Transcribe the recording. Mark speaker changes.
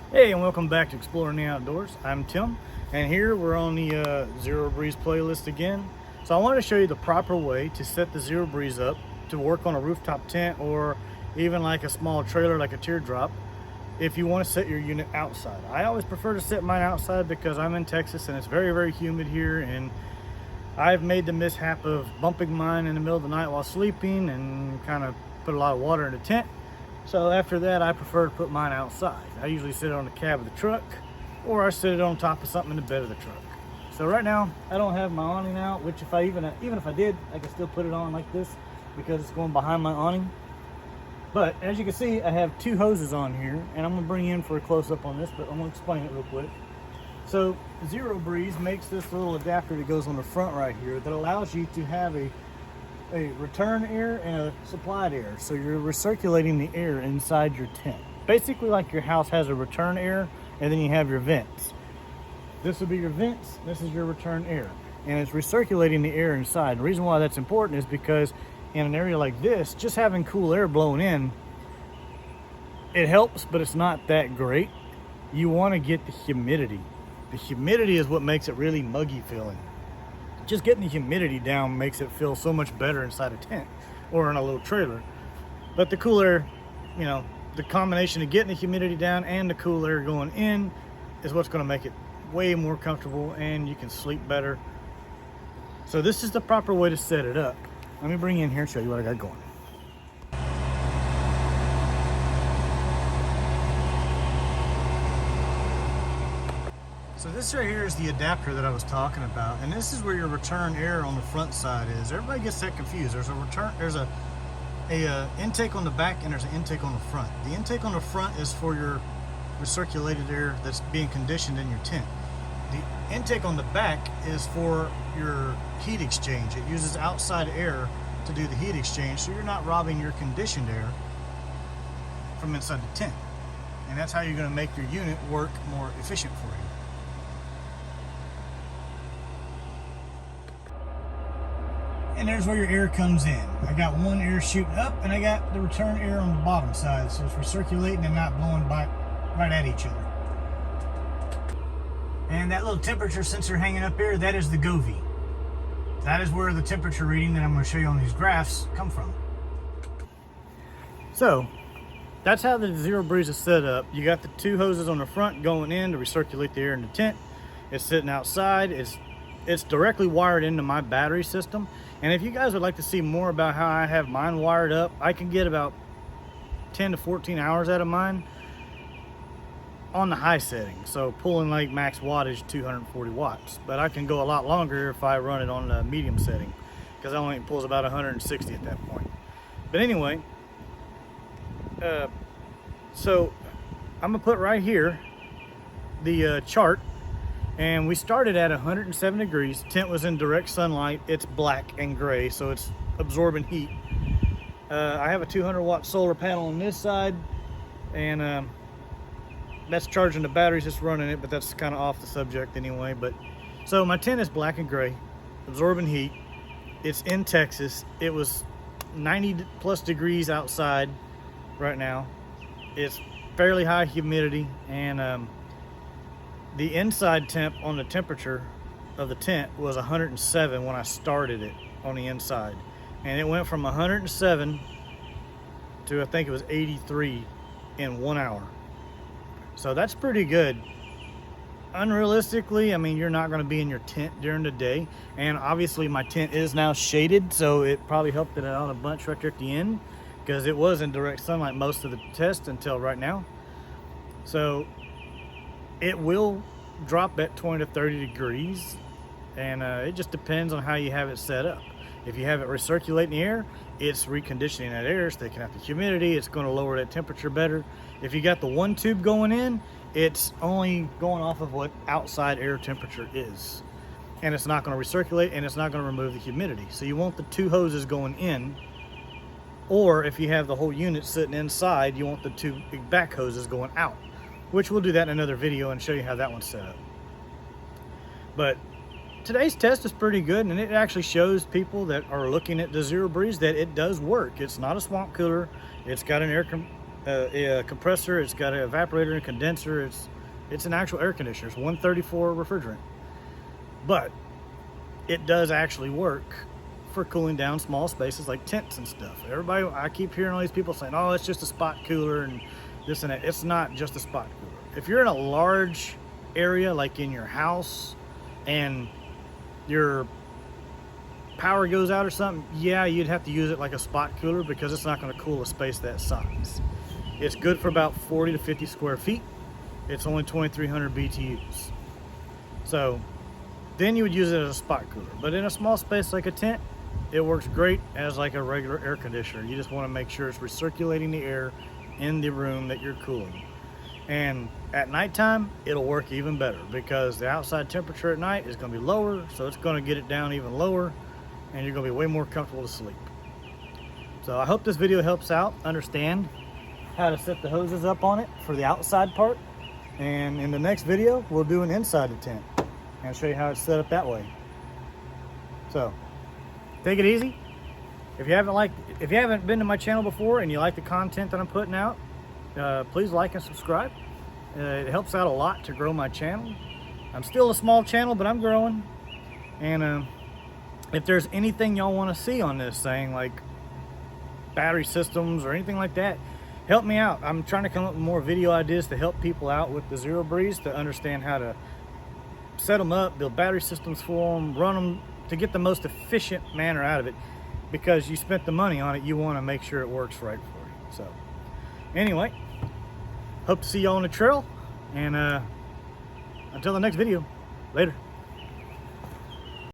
Speaker 1: Hey, and welcome back to Exploring the Outdoors. I'm Tim, and here we're on the Zerobreeze playlist again. So I wanted to show you the proper way to set the Zerobreeze up to work on a rooftop tent or even like a small trailer like a teardrop if you want to set your unit outside. I always prefer to set mine outside because I'm in Texas and it's very, very humid here, and I've made the mishap of bumping mine in the middle of the night while sleeping and kind of put a lot of water in the tent. So after that, I prefer to put mine outside. I usually sit it on the cab of the truck, or I sit it on top of something in the bed of the truck. So right now, I don't have my awning out, which if I even if I did, I could still put it on like this because it's going behind my awning. But as you can see, I have two hoses on here, and I'm gonna bring you in for a close-up on this, but I'm gonna explain it real quick. So Zerobreeze makes this little adapter that goes on the front right here that allows you to have a return air and a supplied air. So you're recirculating the air inside your tent. Basically like your house has a return air and then you have your vents. This would be your vents, this is your return air. And it's recirculating the air inside. The reason why that's important is because in an area like this, just having cool air blowing in, it helps, but it's not that great. You want to get the humidity. The humidity is what makes it really muggy feeling. Just getting the humidity down makes it feel so much better inside a tent or in a little trailer. But the cool air, you know, the combination of getting the humidity down and the cool air going in is what's going to make it way more comfortable and you can sleep better. So this is the proper way to set it up. Let me bring you in here and show you what I got going. So this right here is the adapter that I was talking about, and this is where your return air on the front side is. Everybody gets that confused. There's a intake on the back and there's an intake on the front. The intake on the front is for your recirculated air that's being conditioned in your tent. The intake on the back is for your heat exchange. It uses outside air to do the heat exchange, so you're not robbing your conditioned air from inside the tent. And that's how you're going to make your unit work more efficient for you. And there's where your air comes in. I got one air shooting up and I got the return air on the bottom side, so it's recirculating and not blowing back right at each other. And that little temperature sensor hanging up here, that is the Govee. That is where the temperature reading that I'm going to show you on these graphs come from. So that's how the Zerobreeze is set up. You got the two hoses on the front going in to recirculate the air in the tent. It's sitting outside. It's directly wired into my battery system. And if you guys would like to see more about how I have mine wired up, I can get about 10 to 14 hours out of mine on the high setting. So pulling like max wattage 240 watts. But I can go a lot longer if I run it on the medium setting, because I only pulls about 160 at that point. But anyway, so I'm gonna put right here the chart. And we started at 107 degrees. Tent was in direct sunlight. It's black and gray, so it's absorbing heat. I have a 200 watt solar panel on this side, and that's charging the batteries, just running it, but that's kind of off the subject anyway. But so my tent is black and gray, absorbing heat. It's in Texas. It was 90 plus degrees outside right now. It's fairly high humidity, and the inside temp on the temperature of the tent was 107 when I started it on the inside. And it went from 107 to I think it was 83 in 1 hour. So that's pretty good. Unrealistically, I mean, you're not going to be in your tent during the day. And obviously my tent is now shaded, so it probably helped it out a bunch right there at the end, because it was in direct sunlight most of the test until right now. So it will drop at 20 to 30 degrees, and it just depends on how you have it set up. If you have it recirculating the air, it's reconditioning that air, it's taking out the humidity, it's going to lower that temperature better. If you got the one tube going in, it's only going off of what outside air temperature is, and it's not going to recirculate and it's not going to remove the humidity. So you want the two hoses going in, or if you have the whole unit sitting inside, you want the two big back hoses going out, which we'll do that in another video and show you how that one's set up. But today's test is pretty good, and it actually shows people that are looking at the Zerobreeze that it does work. It's not a swamp cooler. It's got an a compressor, it's got an evaporator and condenser, it's an actual air conditioner. It's 134 refrigerant, but it does actually work for cooling down small spaces like tents and stuff. Everybody, I keep hearing all these people saying, oh, it's just a spot cooler and this and that. It's not just a spot cooler. If you're in a large area like in your house and your power goes out or something, yeah, you'd have to use it like a spot cooler because it's not going to cool a space that size. It's good for about 40 to 50 square feet. It's only 2,300 BTUs. So then you would use it as a spot cooler. But in a small space like a tent, it works great as like a regular air conditioner. You just want to make sure it's recirculating the air in the room that you're cooling. And at nighttime, it'll work even better because the outside temperature at night is going to be lower, so it's going to get it down even lower, and you're going to be way more comfortable to sleep. So I hope this video helps out understand how to set the hoses up on it for the outside part. And in the next video, we'll do an inside the tent and show you how it's set up that way. So take it easy. If you haven't been to my channel before and you like the content that I'm putting out, please like and subscribe. It helps out a lot to grow my channel. I'm still a small channel, but I'm growing. And if there's anything y'all want to see on this thing, like battery systems or anything like that, help me out. I'm trying to come up with more video ideas to help people out with the Zerobreeze, to understand how to set them up, build battery systems for them, run them to get the most efficient manner out of it. Because you spent the money on it, you want to make sure it works right for you. So anyway, hope to see y'all on the trail, and until the next video, later.